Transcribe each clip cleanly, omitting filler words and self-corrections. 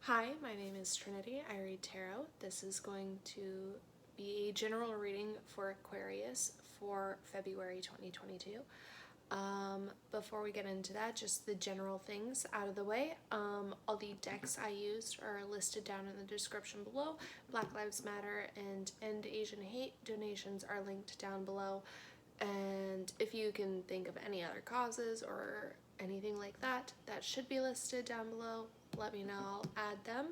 Hi, my name is Trinity. I read tarot. This is going to be a general reading for Aquarius for February 2022. Before we get into that, just the general things out of the way. All the decks I used are listed down in the description below. Black Lives Matter and End Asian Hate donations are linked down below. And if you can think of any other causes or anything like that, that should be listed down below. Let me know, I'll add them.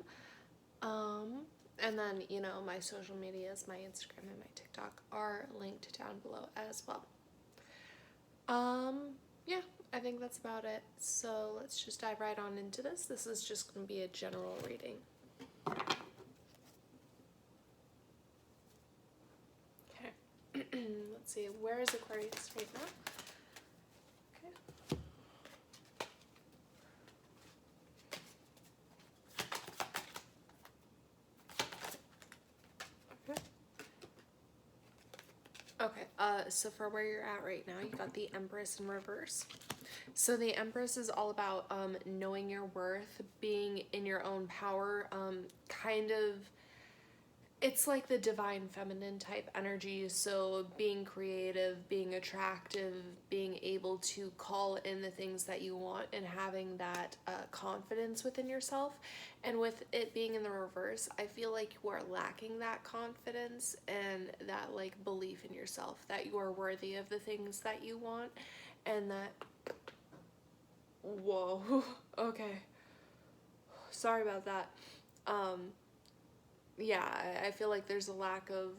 And then, my social medias, my Instagram and my TikTok are linked down below as well. Yeah, I think that's about it. So let's just dive right on into this. This is just going to be a general reading. Okay. Let's see, where is Aquarius right now? Okay, so for where you're at right now, you got the Empress in reverse. So the Empress is all about knowing your worth, being in your own power, it's like the divine feminine type energy. So being creative, being attractive, being able to call in the things that you want and having that confidence within yourself. And with it being in the reverse, I feel like you are lacking that confidence and that belief in yourself, that you are worthy of the things that you want, and that, whoa, okay, sorry about that. Yeah, I feel like there's a lack of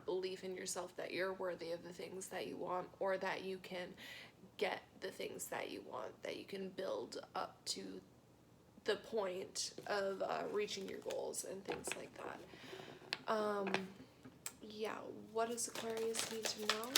belief in yourself that you're worthy of the things that you want, or that you can get the things that you want, that you can build up to the point of reaching your goals and things like that. Yeah, what does Aquarius need to know?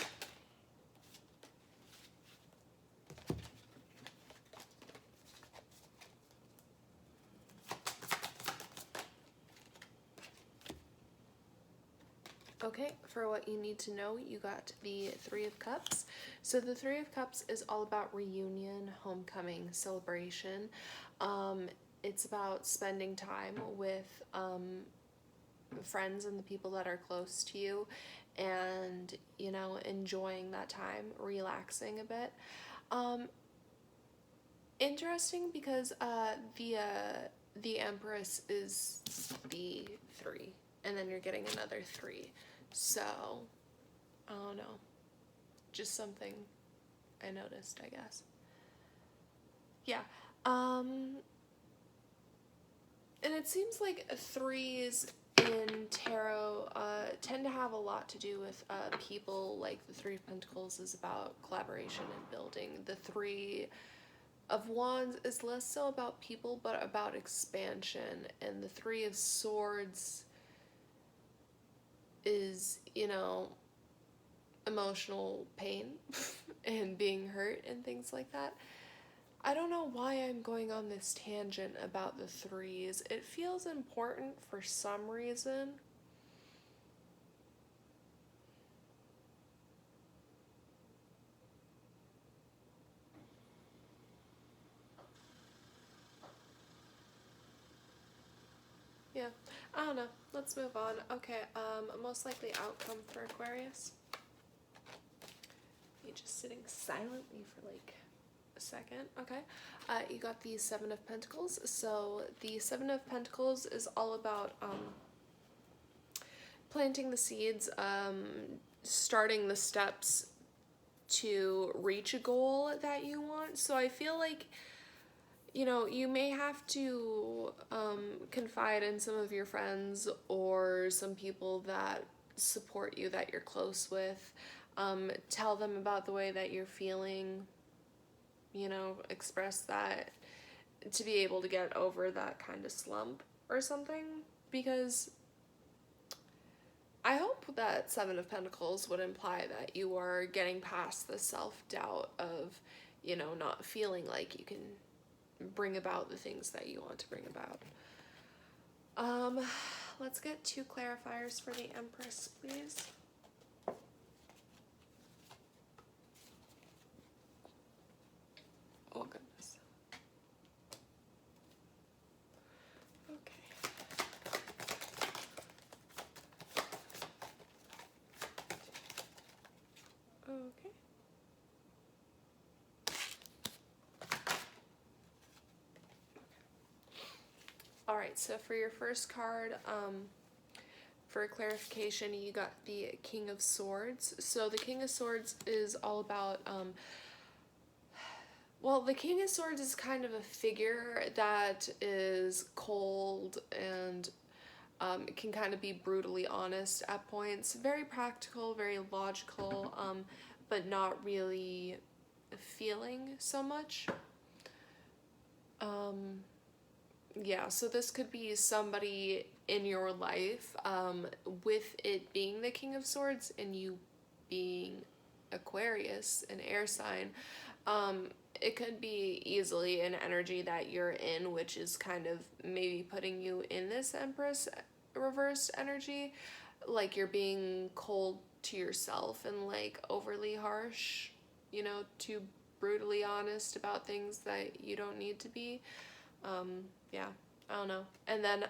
Okay, for what you need to know, you got the Three of Cups. So the Three of Cups is all about reunion, homecoming, celebration. It's about spending time with friends and the people that are close to you, and enjoying that time, relaxing a bit. Interesting because the Empress is the 3, and then you're getting another 3. So, I don't know. Just something I noticed, I guess. Yeah. And it seems like 3s in tarot tend to have a lot to do with people. Like the 3 of Pentacles is about collaboration and building. The 3 of Wands is less so about people, but about expansion. And the 3 of Swords is, emotional pain and being hurt and things like that. I don't know why I'm going on this tangent about the 3s. It feels important for some reason. Yeah, I don't know. Let's move on. Okay, most likely outcome for Aquarius. You just sitting silently for a second. Okay, you got the 7 of Pentacles. So the 7 of Pentacles is all about planting the seeds, starting the steps to reach a goal that you want. So I feel like you may have to confide in some of your friends or some people that support you, that you're close with. Tell them about the way that you're feeling, express that, to be able to get over that kind of slump or something. Because I hope that 7 of Pentacles would imply that you are getting past the self-doubt of, not feeling like you can bring about the things that you want to bring about. Let's get 2 clarifiers for the Empress, please. Oh goodness. Alright, so for your first card, for clarification, you got the King of Swords. So the King of Swords is all about, well, the King of Swords is kind of a figure that is cold and can kind of be brutally honest at points. Very practical, very logical, but not really feeling so much. Yeah, so this could be somebody in your life, with it being the King of Swords and you being Aquarius, an air sign. It could be easily an energy that you're in, which is kind of maybe putting you in this Empress reversed energy, like you're being cold to yourself and like overly harsh, you know, too brutally honest about things that you don't need to be. Yeah, I don't know. And then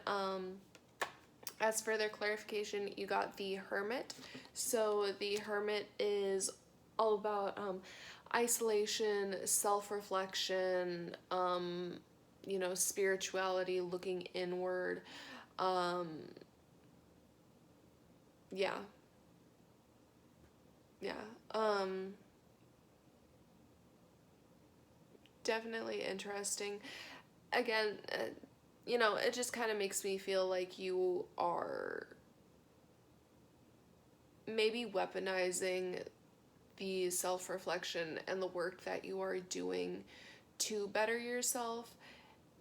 as further clarification, you got the Hermit. So the Hermit is all about isolation, self-reflection, you know, spirituality, looking inward. Yeah. Definitely interesting. Again, you know, it just kind of makes me feel like you are maybe weaponizing the self-reflection and the work that you are doing to better yourself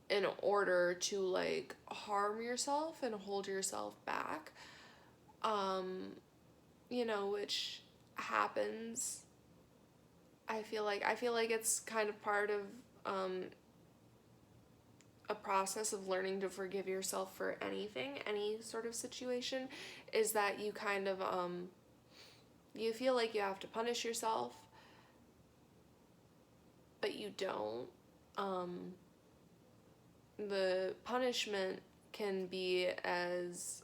in order to like harm yourself and hold yourself back. You know, which happens. I feel like it's kind of part of a process of learning to forgive yourself for anything, any sort of situation, is that you kind of you feel like you have to punish yourself, but you don't. The punishment can be as,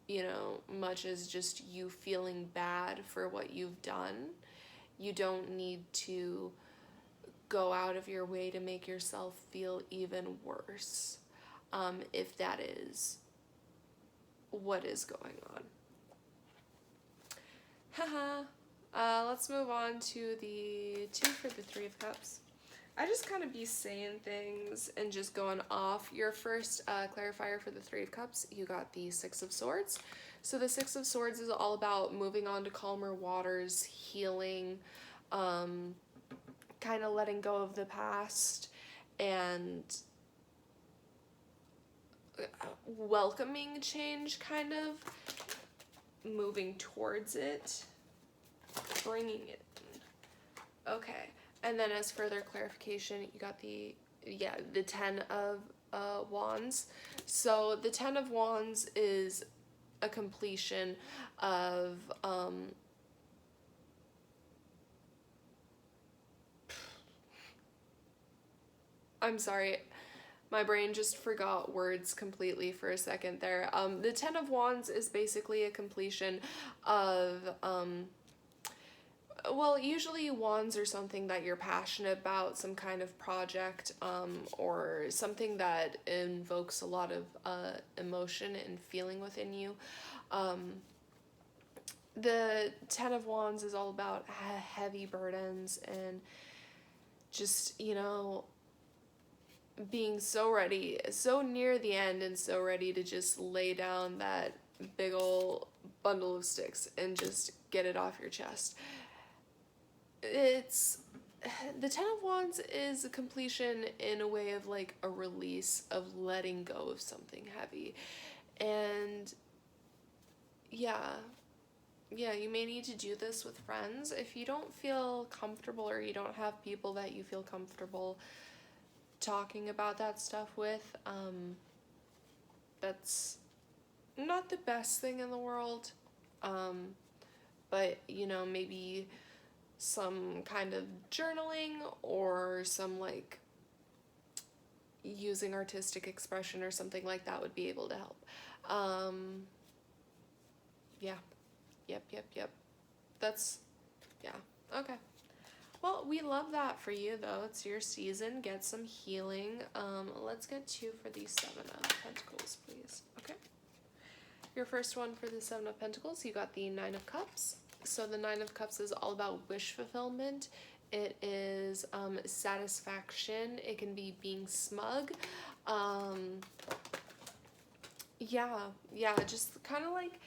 you know, much as just you feeling bad for what you've done. You don't need to go out of your way to make yourself feel even worse, if that is what is going on. Haha. Let's move on to the 2 for the 3 of Cups. I just kind of be saying things and just going off. Your first clarifier for the 3 of Cups, you got the 6 of Swords. So the 6 of Swords is all about moving on to calmer waters, healing, kind of letting go of the past and welcoming change, kind of moving towards it, bringing it in. Okay. And then as further clarification, you got the 10 of Wands. So the 10 of Wands is a completion of I'm sorry, my brain just forgot words completely for a second there. The 10 of Wands is basically a completion of well, usually wands are something that you're passionate about, some kind of project, or something that invokes a lot of emotion and feeling within you. The 10 of Wands is all about heavy burdens and just, you know, being so ready, so near the end and so ready to just lay down that big ol' bundle of sticks and just get it off your chest. It's the 10 of Wands is a completion in a way of like a release of letting go of something heavy. And yeah, you may need to do this with friends. If you don't feel comfortable or you don't have people that you feel comfortable talking about that stuff with, that's not the best thing in the world. But, you know, maybe some kind of journaling or some like using artistic expression or something like that would be able to help. Yeah. Yep. That's, yeah. Okay. Well, we love that for you, though. It's your season. Get some healing. Let's get 2 for the 7 of Pentacles, please. Okay. Your first one for the 7 of Pentacles, you got the 9 of Cups. So the 9 of Cups is all about wish fulfillment. It is satisfaction. It can be being smug. Yeah, just kind of like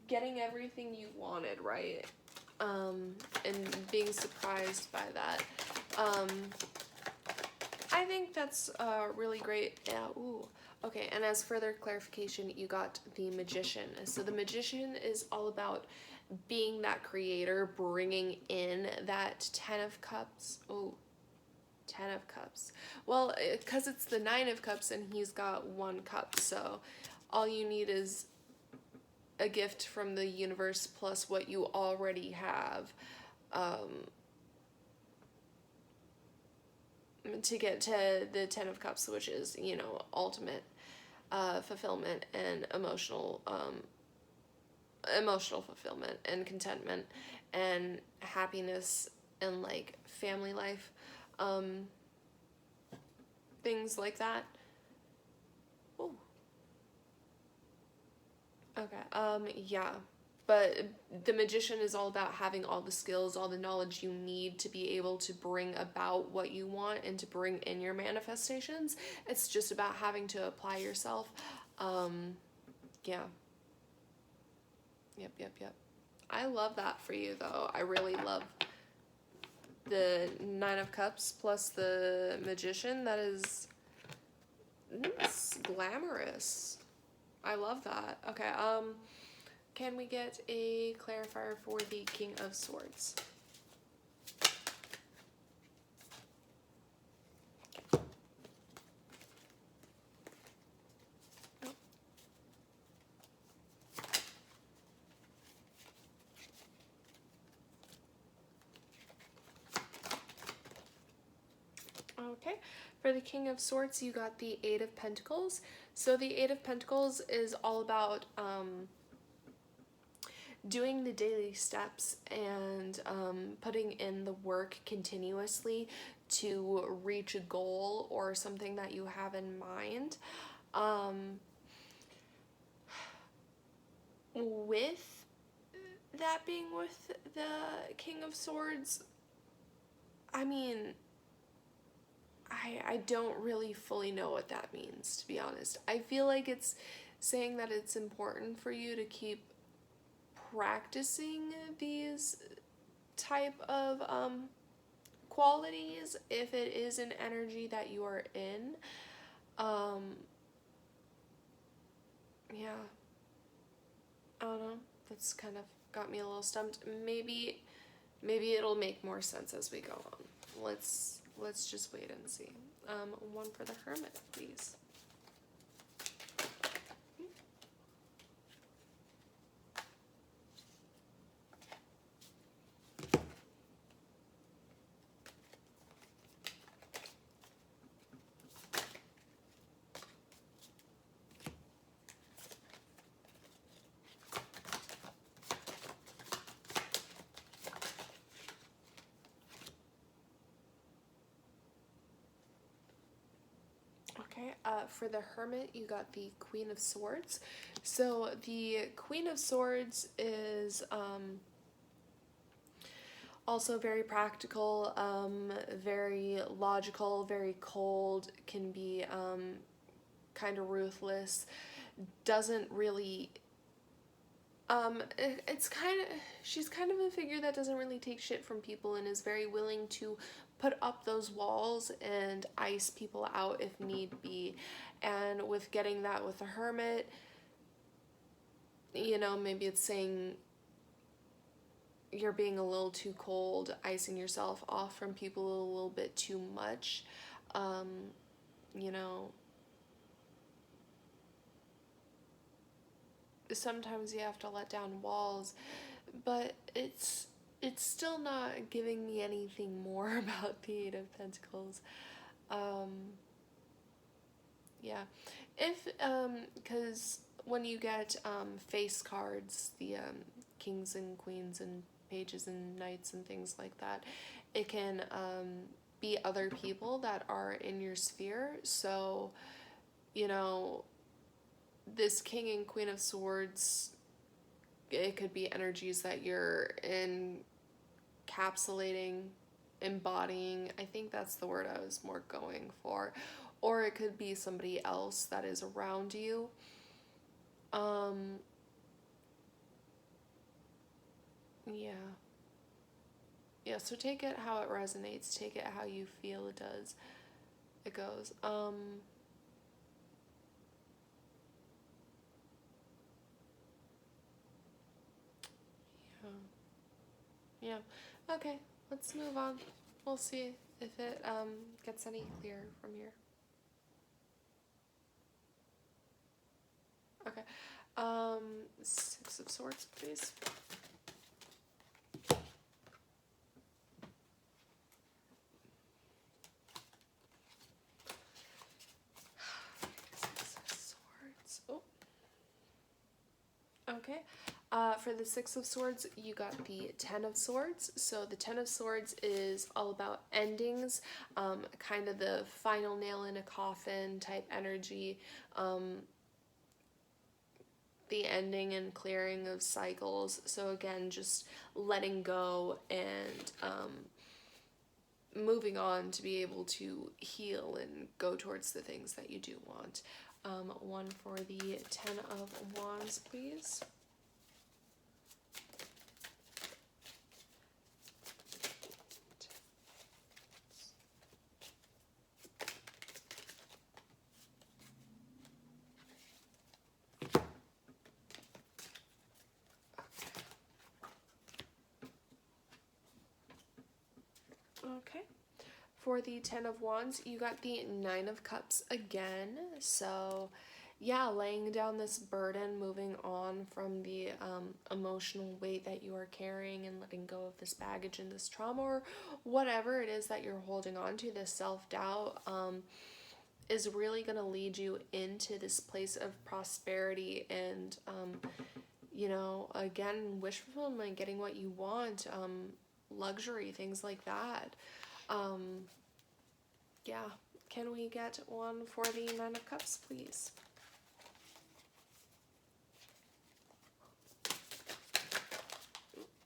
getting everything you wanted, right? And being surprised by that. I think that's really great. Yeah, ooh. Okay, and as further clarification, you got the Magician. So the Magician is all about being that creator, bringing in that 10 of Cups. Oh, 10 of Cups. Well, because it's the 9 of Cups and he's got 1 cup, so all you need is a gift from the universe plus what you already have to get to the 10 of Cups, which is, you know, ultimate fulfillment and emotional fulfillment and contentment and happiness and like family life, things like that. Ooh. Okay, yeah, but the Magician is all about having all the skills, all the knowledge you need to be able to bring about what you want and to bring in your manifestations. It's just about having to apply yourself. Yeah. Yep. I love that for you, though. I really love the 9 of Cups plus the Magician. That is, it's glamorous. I love that. Okay, can we get a clarifier for the King of Swords? Okay, for the King of Swords, you got the 8 of Pentacles. So the 8 of Pentacles is all about doing the daily steps and putting in the work continuously to reach a goal or something that you have in mind. With that being with the King of Swords, I mean, I don't really fully know what that means, to be honest. I feel like it's saying that it's important for you to keep practicing these type of qualities if it is an energy that you are in. Yeah. I don't know. That's kind of got me a little stumped. Maybe it'll make more sense as we go on. Let's just wait and see. 1 for the Hermit, please. Okay, for the Hermit, you got the Queen of Swords. So the Queen of Swords is also very practical, very logical, very cold, can be kind of ruthless, doesn't really... she's kind of a figure that doesn't really take shit from people and is very willing to put up those walls and ice people out if need be. And with getting that with the Hermit, you know, maybe it's saying you're being a little too cold, icing yourself off from people a little bit too much. You know, sometimes you have to let down walls, but it's still not giving me anything more about the 8 of Pentacles. Yeah, if because when you get face cards, the kings and queens and pages and knights and things like that, It can be other people that are in your sphere. So, you know, this King and Queen of Swords, it could be energies that you're encapsulating, embodying. I think that's the word I was more going for. Or it could be somebody else that is around you. Yeah. Yeah, so take it how it resonates. Take it how you feel it goes. Yeah. Yeah. Okay, let's move on. We'll see if it gets any clearer from here. Okay. 6 of Swords, please. Okay, for the 6 of Swords, you got the 10 of Swords. So the 10 of Swords is all about endings, kind of the final nail in a coffin type energy, the ending and clearing of cycles. So again, just letting go and moving on to be able to heal and go towards the things that you do want. One for the 10 of Wands, please. Okay. For the 10 of Wands, you got the 9 of Cups again. So, yeah, laying down this burden, moving on from the emotional weight that you are carrying and letting go of this baggage and this trauma or whatever it is that you're holding on to, this self-doubt, is really going to lead you into this place of prosperity and, you know, again, wish fulfillment, getting what you want, luxury, things like that. Yeah, can we get one for the 9 of Cups, please?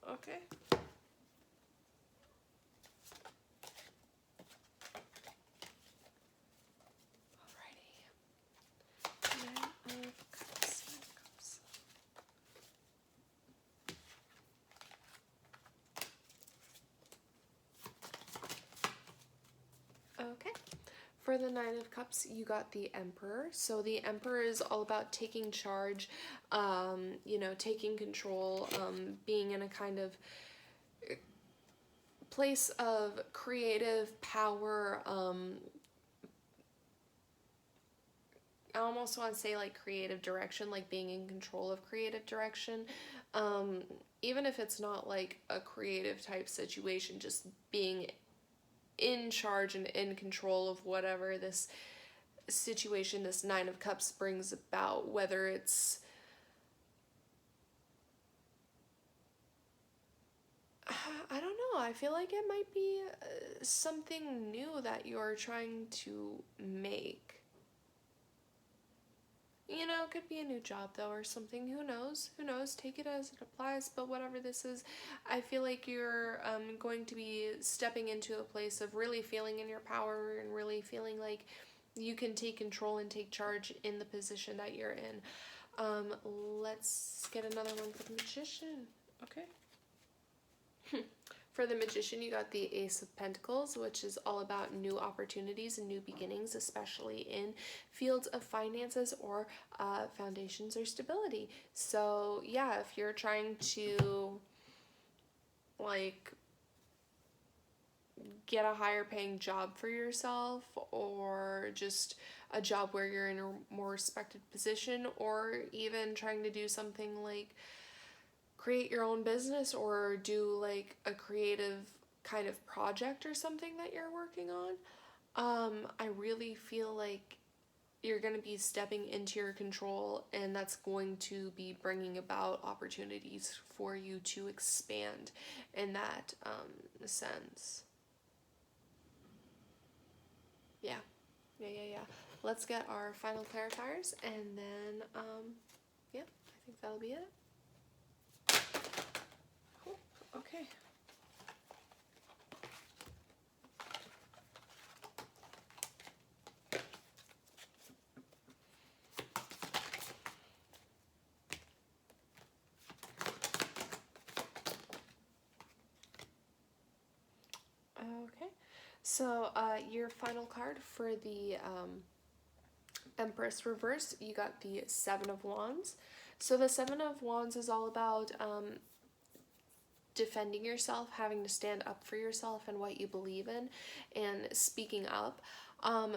Okay. Alrighty. 9 of Cups. Okay. For the 9 of Cups, you got the Emperor. So the Emperor is all about taking charge, you know, taking control, being in a kind of place of creative power. I almost want to say like creative direction, like being in control of creative direction. Even if it's not like a creative type situation, just being in charge and in control of whatever this situation, this 9 of Cups brings about, whether it's I don't know, I feel like it might be something new that you're trying to make. You know, it could be a new job though or something. Who knows? Who knows? Take it as it applies. But whatever this is, I feel like you're going to be stepping into a place of really feeling in your power and really feeling like you can take control and take charge in the position that you're in. Let's get another one for the Magician. Okay. For the Magician, you got the Ace of Pentacles, which is all about new opportunities and new beginnings, especially in fields of finances or foundations or stability. So yeah, if you're trying to like get a higher paying job for yourself, or just a job where you're in a more respected position, or even trying to do something like create your own business or do like a creative kind of project or something that you're working on, I really feel like you're going to be stepping into your control, and that's going to be bringing about opportunities for you to expand in that sense. Yeah. Let's get our final clarifiers, and then, yeah, I think that'll be it. Cool. Okay. Okay, so your final card for the Empress reverse, you got the Seven of Wands. So the Seven of Wands is all about defending yourself, having to stand up for yourself and what you believe in, and speaking up.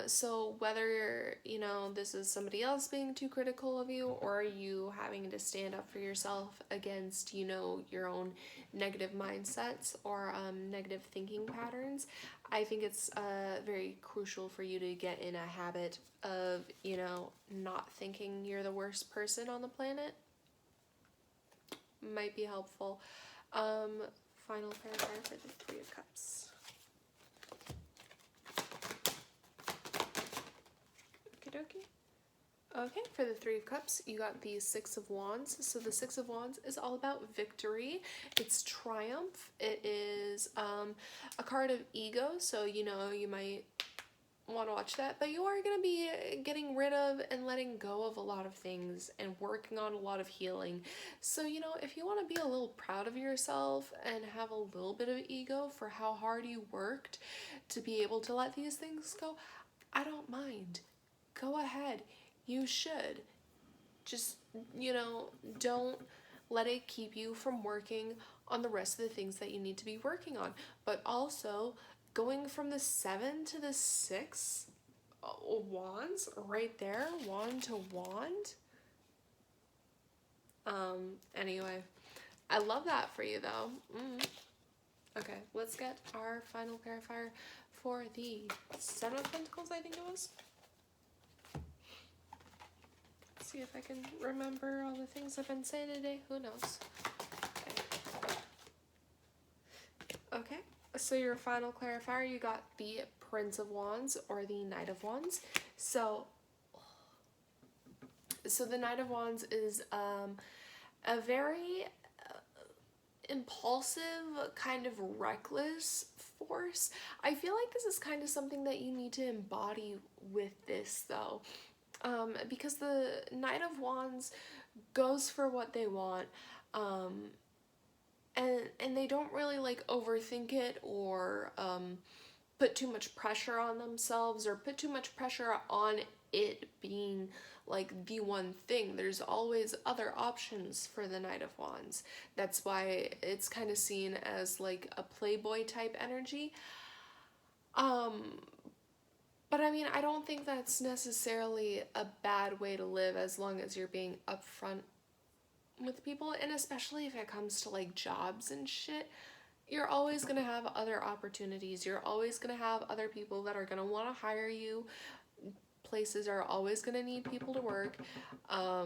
So whether, you know, this is somebody else being too critical of you, or you having to stand up for yourself against, you know, your own negative mindsets or negative thinking patterns, I think it's very crucial for you to get in a habit of, you know, not thinking you're the worst person on the planet. Might be helpful. Final clarifier for the Three of Cups. Okie dokie. Okay, for the Three of Cups, you got the Six of Wands. So the Six of Wands is all about victory. It's triumph. It is a card of ego. So, you know, you might want to watch that, but you are going to be getting rid of and letting go of a lot of things and working on a lot of healing. So, you know, if you want to be a little proud of yourself and have a little bit of ego for how hard you worked to be able to let these things go, I don't mind. Go ahead. You should. Just, you know, don't let it keep you from working on the rest of the things that you need to be working on. But also, going from the 7 to the 6 wands right there, wand to wand. Anyway, I love that for you though. Okay, let's get our final clarifier for the Seven of Pentacles, I think it was. Let's see if I can remember all the things I've been saying today. Who knows? Okay. So your final clarifier, you got the Prince of Wands or the Knight of Wands. So the Knight of Wands is a very impulsive, kind of reckless force. I feel like this is kind of something that you need to embody with this though, because the Knight of Wands goes for what they want. And they don't really like overthink it or put too much pressure on themselves or put too much pressure on it being like the one thing. There's always other options for the Knight of Wands. That's why it's kind of seen as like a playboy type energy. But I mean, I don't think that's necessarily a bad way to live as long as you're being upfront with people, and especially if it comes to like jobs and shit, you're always gonna have other opportunities. You're always gonna have other people that are gonna want to hire you. Places are always gonna need people to work. I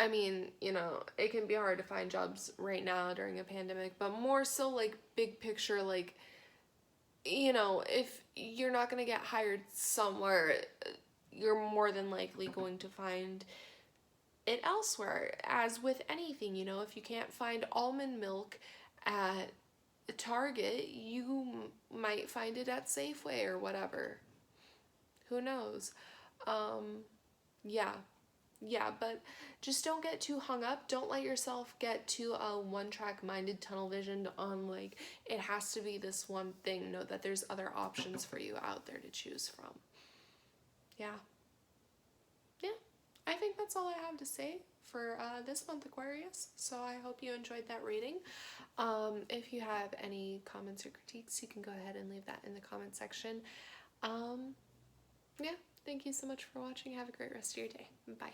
mean, you know, it can be hard to find jobs right now during a pandemic, but more so like big picture, like, you know, if you're not gonna get hired somewhere, you're more than likely going to find it elsewhere. As with anything, you know, if you can't find almond milk at Target, you might find it at Safeway or whatever. Who knows? Yeah, but just don't get too hung up. Don't let yourself get too one-track minded, tunnel visioned on like it has to be this one thing. Know that there's other options for you out there to choose from. Yeah, I think that's all I have to say for this month, Aquarius. So I hope you enjoyed that reading. If you have any comments or critiques, you can go ahead and leave that in the comment section. Yeah, thank you so much for watching. Have a great rest of your day. Bye.